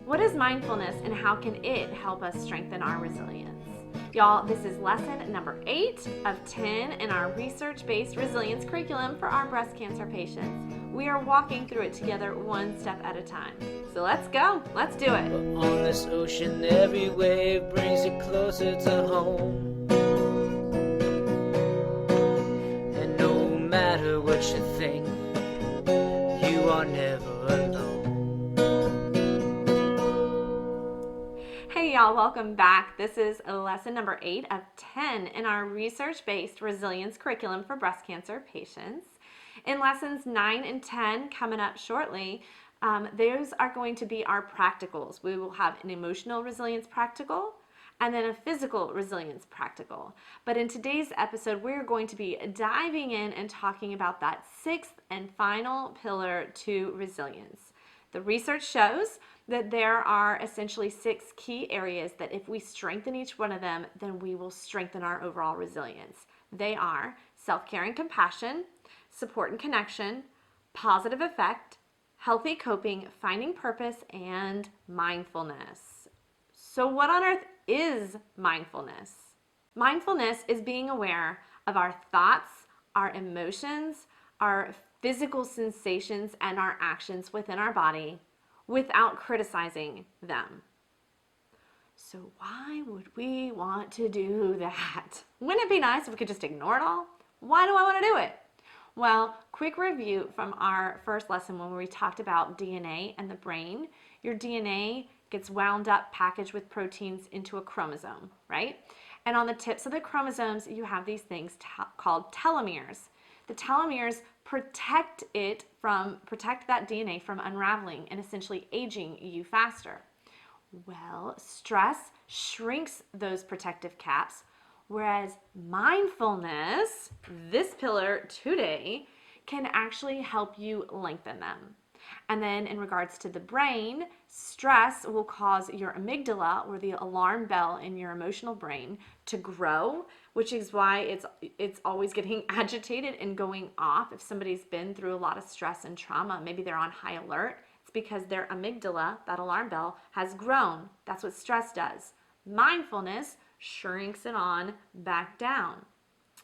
What is mindfulness and how can it help us strengthen our resilience? Y'all, this is lesson number 8 of 10 in our research-based resilience curriculum for our breast cancer patients. We are walking through it together one step at a time. So let's go. Let's do it. On this ocean, every wave brings you closer to home. And no matter what you think, you are never alone. Hey y'all, welcome back. This is lesson number 8 of 10 in our research-based resilience curriculum for breast cancer patients. In lessons 9 and 10 coming up shortly, those are going to be our practicals. We will have an emotional resilience practical and then a physical resilience practical. But in today's episode, we're going to be diving in and talking about that 6th and final pillar to resilience. The research shows that there are essentially 6 key areas that if we strengthen each one of them, then we will strengthen our overall resilience. They are self-care and compassion, support and connection, positive effect, healthy coping, finding purpose, and mindfulness. So what on earth is mindfulness? Mindfulness is being aware of our thoughts, our emotions, our physical sensations, and our actions within our body without criticizing them. So why would we want to do that? Wouldn't it be nice if we could just ignore it all? Why do I want to do it? Well, quick review from our first lesson when we talked about DNA and the brain. Your DNA gets wound up, packaged with proteins into a chromosome, right? And on the tips of the chromosomes, you have these things called telomeres. The telomeres protect that DNA from unraveling and essentially aging you faster. Well, stress shrinks those protective caps, whereas mindfulness, this pillar today, can actually help you lengthen them. And then in regards to the brain, stress will cause your amygdala, or the alarm bell in your emotional brain, to grow, which is why it's always getting agitated and going off. If somebody's been through a lot of stress and trauma, maybe they're on high alert, it's because their amygdala, that alarm bell, has grown. That's what stress does. Mindfulness shrinks it on back down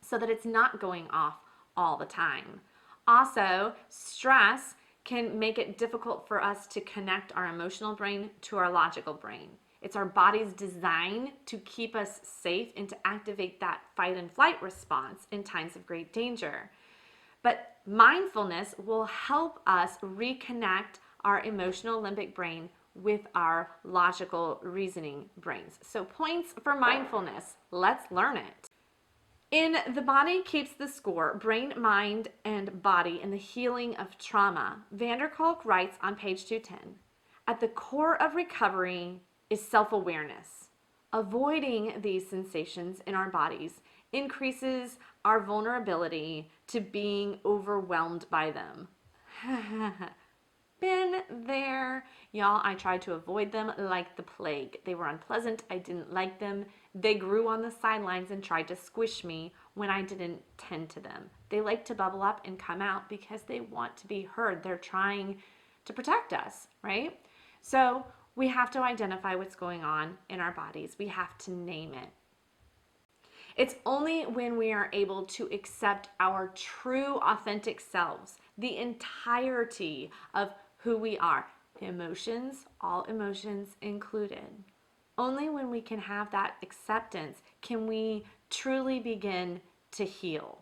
so that it's not going off all the time. Also, stress can make it difficult for us to connect our emotional brain to our logical brain. It's our body's design to keep us safe and to activate that fight and flight response in times of great danger. But mindfulness will help us reconnect our emotional limbic brain with our logical reasoning brains. So points for mindfulness. Let's learn it. In The Body Keeps the Score, Brain, Mind, and Body in the Healing of Trauma, Vanderkolk writes on page 210, at the core of recovery is self-awareness. Avoiding these sensations in our bodies increases our vulnerability to being overwhelmed by them. Been there. Y'all, I tried to avoid them like the plague. They were unpleasant. I didn't like them. They grew on the sidelines and tried to squish me when I didn't tend to them. They like to bubble up and come out because they want to be heard. They're trying to protect us, right? So we have to identify what's going on in our bodies. We have to name it. It's only when we are able to accept our true, authentic selves, the entirety of who we are, emotions, all emotions included. Only when we can have that acceptance can we truly begin to heal.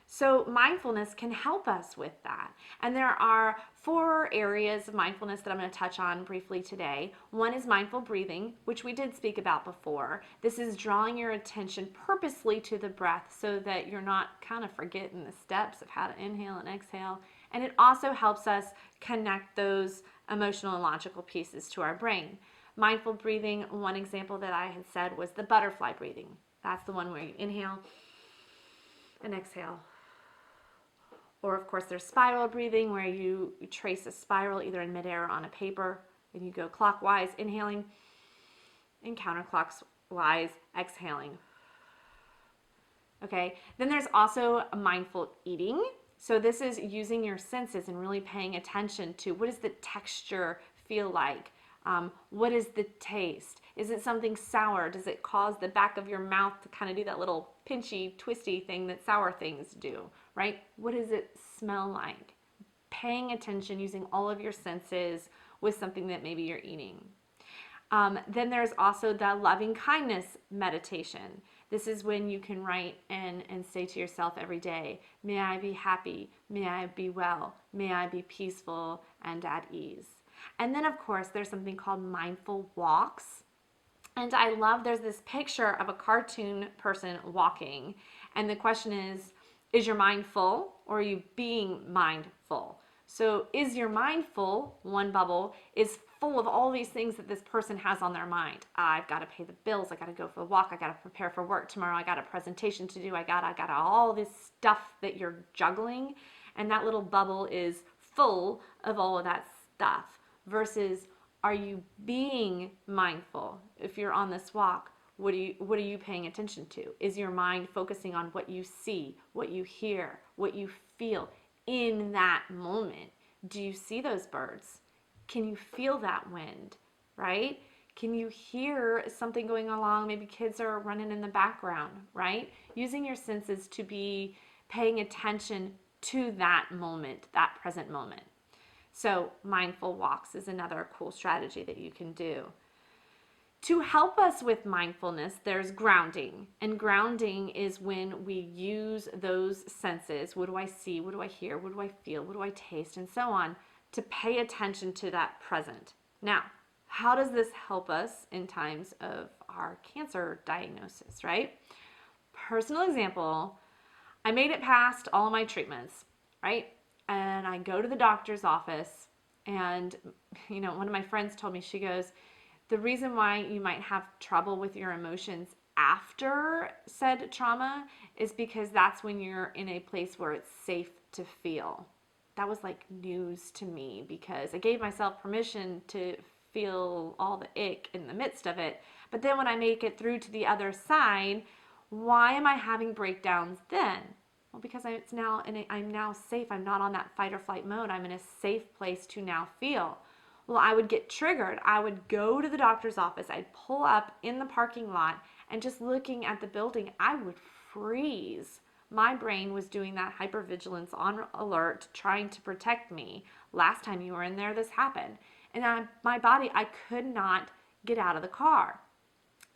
So mindfulness can help us with that. And there are 4 areas of mindfulness that I'm going to touch on briefly today. One is mindful breathing, which we did speak about before. This is drawing your attention purposely to the breath so that you're not kind of forgetting the steps of how to inhale and exhale. And it also helps us connect those emotional and logical pieces to our brain. Mindful breathing, one example that I had said was the butterfly breathing. That's the one where you inhale and exhale. Or of course there's spiral breathing where you trace a spiral either in midair or on a paper and you go clockwise inhaling and counterclockwise exhaling. Okay, then there's also mindful eating. So this is using your senses and really paying attention to what does the texture feel like. What is the taste? Is it something sour? Does it cause the back of your mouth to kind of do that little pinchy, twisty thing that sour things do, right? What does it smell like? Paying attention, using all of your senses with something that maybe you're eating. Then there's also the loving kindness meditation. This is when you can write and say to yourself every day, may I be happy, may I be well, may I be peaceful and at ease. And then, of course, there's something called mindful walks. And I love, there's this picture of a cartoon person walking. And the question is your mind full or are you being mindful? So is your mind full, one bubble, is full of all these things that this person has on their mind. I've got to pay the bills. I got to go for a walk. I got to prepare for work tomorrow. I got a presentation to do. I got all this stuff that you're juggling. And that little bubble is full of all of that stuff versus are you being mindful? If you're on this walk, what are you paying attention to? Is your mind focusing on what you see, what you hear, what you feel in that moment? Do you see those birds? Can you feel that wind, right? Can you hear something going along? Maybe kids are running in the background, right? Using your senses to be paying attention to that moment, that present moment. So mindful walks is another cool strategy that you can do. To help us with mindfulness, there's grounding. And grounding is when we use those senses. What do I see? What do I hear? What do I feel? What do I taste? And so on, to pay attention to that present. Now, how does this help us in times of our cancer diagnosis, right? Personal example, I made it past all of my treatments, right? And I go to the doctor's office and, one of my friends told me, she goes, the reason why you might have trouble with your emotions after said trauma is because that's when you're in a place where it's safe to feel. That was like news to me because I gave myself permission to feel all the ick in the midst of it. But then when I make it through to the other side, why am I having breakdowns then? Well, because I'm now safe. I'm not on that fight or flight mode. I'm in a safe place to now feel. Well, I would get triggered. I would go to the doctor's office. I'd pull up in the parking lot and just looking at the building, I would freeze. My brain was doing that hypervigilance on alert, trying to protect me. Last time you were in there, this happened. And my body, I could not get out of the car.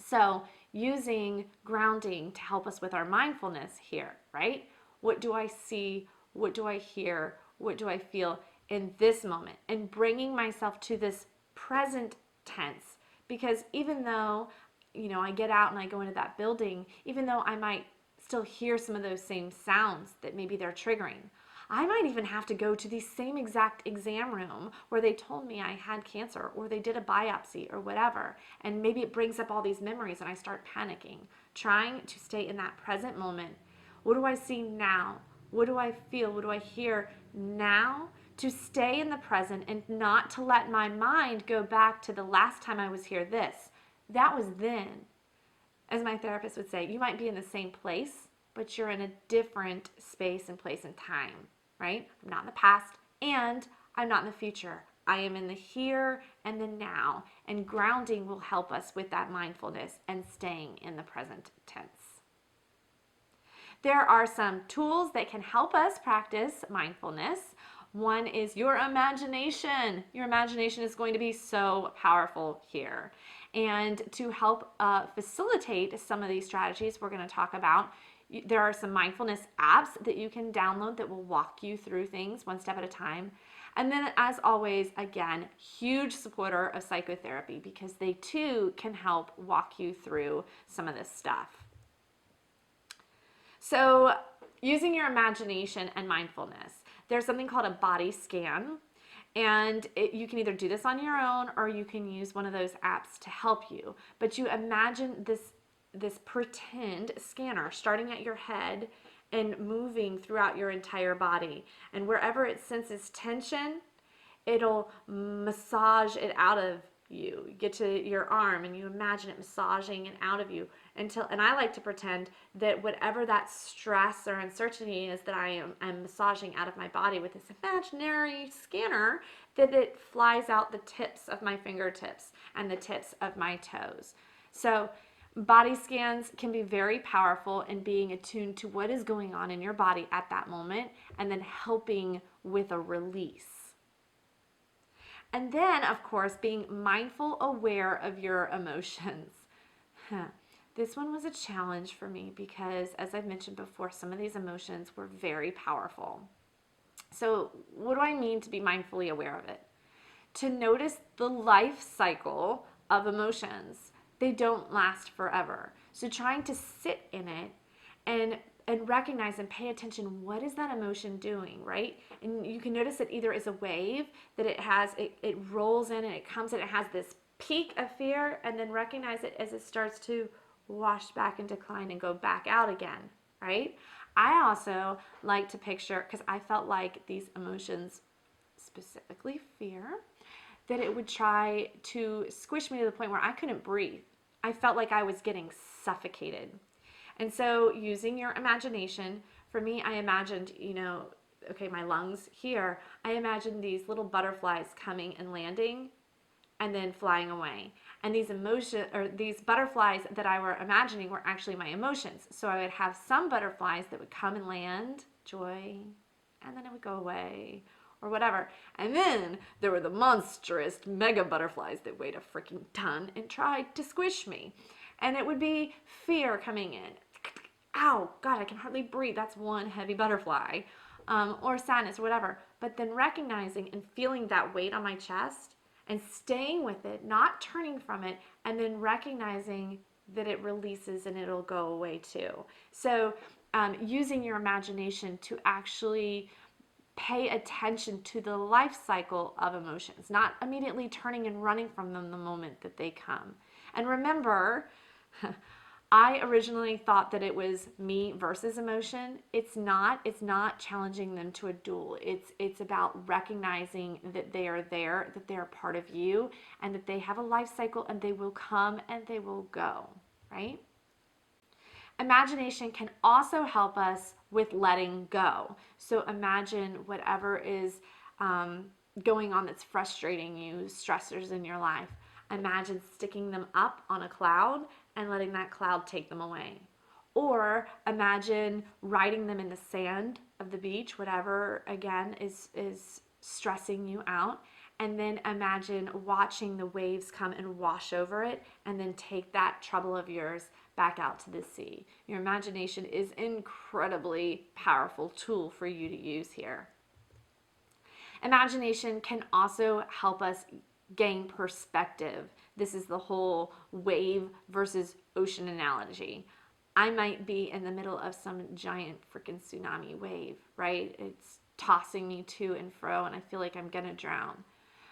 So using grounding to help us with our mindfulness here, right? What do I see? What do I hear? What do I feel in this moment? And bringing myself to this present tense. Because even though, I get out and I go into that building, even though I might still hear some of those same sounds that maybe they're triggering, I might even have to go to the same exact exam room where they told me I had cancer or they did a biopsy or whatever. And maybe it brings up all these memories and I start panicking, trying to stay in that present moment. What do I see now? What do I feel? What do I hear now? To stay in the present and not to let my mind go back to the last time I was here, this. That was then. As my therapist would say, you might be in the same place, but you're in a different space and place and time, right? I'm not in the past and I'm not in the future. I am in the here and the now. And grounding will help us with that mindfulness and staying in the present tense. There are some tools that can help us practice mindfulness. One is your imagination. Your imagination is going to be so powerful here. And to help facilitate some of these strategies we're going to talk about, there are some mindfulness apps that you can download that will walk you through things one step at a time. And then, as always, again, huge supporter of psychotherapy because they too can help walk you through some of this stuff. So, using your imagination and mindfulness, there's something called a body scan. And you can either do this on your own or you can use one of those apps to help you. But you imagine this pretend scanner starting at your head and moving throughout your entire body. And wherever it senses tension, it'll massage it out of you. You get to your arm and you imagine it massaging it out of you and I like to pretend that whatever that stress or uncertainty is that I'm massaging out of my body with this imaginary scanner, that it flies out the tips of my fingertips and the tips of my toes. So body scans can be very powerful in being attuned to what is going on in your body at that moment and then helping with a release. And then, of course, being mindful, aware of your emotions. This one was a challenge for me because, as I've mentioned before, some of these emotions were very powerful. So, what do I mean to be mindfully aware of it? To notice the life cycle of emotions. They don't last forever. So, trying to sit in it and recognize and pay attention, what is that emotion doing, right? And you can notice it either is a wave that it rolls in and it comes in, it has this peak of fear, and then recognize it as it starts to wash back and decline and go back out again, right? I also like to picture, because I felt like these emotions, specifically fear, that it would try to squish me to the point where I couldn't breathe. I felt like I was getting suffocated. And so using your imagination, for me, I imagined, okay, my lungs here, I imagined these little butterflies coming and landing and then flying away. And these butterflies that I were imagining were actually my emotions. So I would have some butterflies that would come and land, joy, and then it would go away or whatever. And then there were the monstrous mega butterflies that weighed a freaking ton and tried to squish me. And it would be fear coming in. Ow, God, I can hardly breathe. That's one heavy butterfly. Or sadness or whatever. But then recognizing and feeling that weight on my chest and staying with it, not turning from it, and then recognizing that it releases and it'll go away too. So using your imagination to actually pay attention to the life cycle of emotions, not immediately turning and running from them the moment that they come. And remember, I originally thought that it was me versus emotion. It's not. It's not challenging them to a duel. It's about recognizing that they are there, that they're part of you, and that they have a life cycle and they will come and they will go, right? Imagination can also help us with letting go. So imagine whatever is going on that's frustrating you, stressors in your life. Imagine sticking them up on a cloud and letting that cloud take them away. Or imagine writing them in the sand of the beach, whatever again is stressing you out. And then imagine watching the waves come and wash over it and then take that trouble of yours back out to the sea. Your imagination is an incredibly powerful tool for you to use here. Imagination can also help us gain perspective. This is the whole wave versus ocean analogy. I might be in the middle of some giant freaking tsunami wave, right? It's tossing me to and fro and I feel like I'm gonna drown.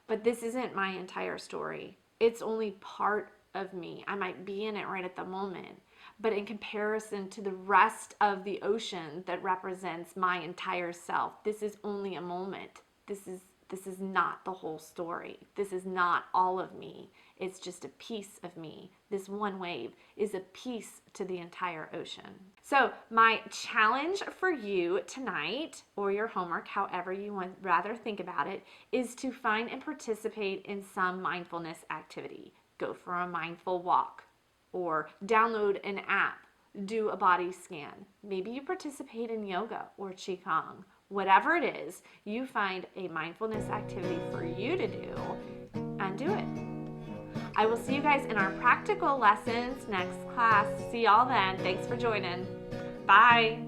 But this isn't my entire story. It's only part of me. I might be in it right at the moment. But in comparison to the rest of the ocean that represents my entire self, this is only a moment. This is not the whole story. This is not all of me. It's just a piece of me. This one wave is a piece to the entire ocean. So my challenge for you tonight, or your homework, however you would rather think about it, is to find and participate in some mindfulness activity. Go for a mindful walk, or download an app, do a body scan. Maybe you participate in yoga or qigong. Whatever it is, you find a mindfulness activity for you to do and do it. I will see you guys in our practical lessons next class. See y'all then. Thanks for joining. Bye.